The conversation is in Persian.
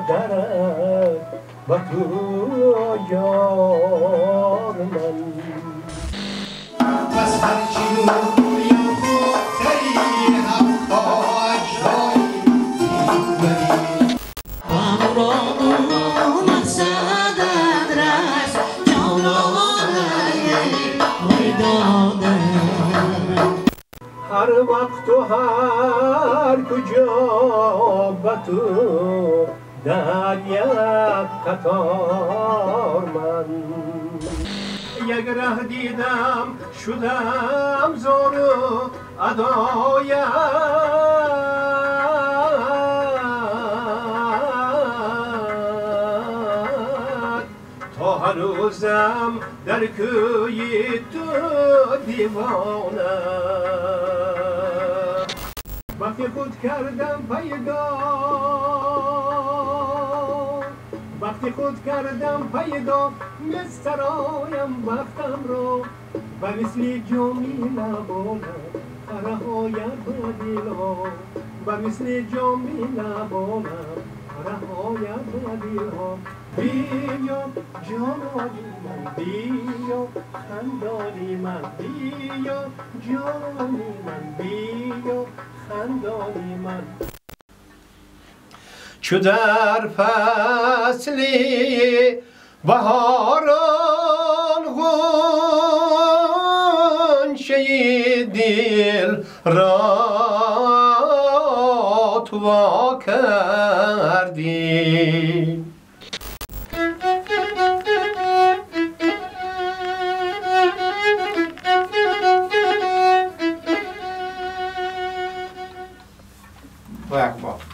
درد و تو یار من پس هرچی رویم خودتری هم با اجرایی همراه مقصدت رس جانانه ویدانه هر وقت و هر کجا با تو در یک قطار من یک ره دیدم شدم زار و ادایت تا هنوزم در کوی تو دیوانه وقتی خود کردم پیدا وقتی خود کردم پیدا مسترایم وقتم رو و مثل جامی نبالم فرهایم با دل ها و مثل جامی نبالم فرهایم با دل ها بیا جانی من بیا خندانی من بیا جانی من بیا خندانی من چو در فصل بهاران غنچه دل را تو وا کردی و اکبر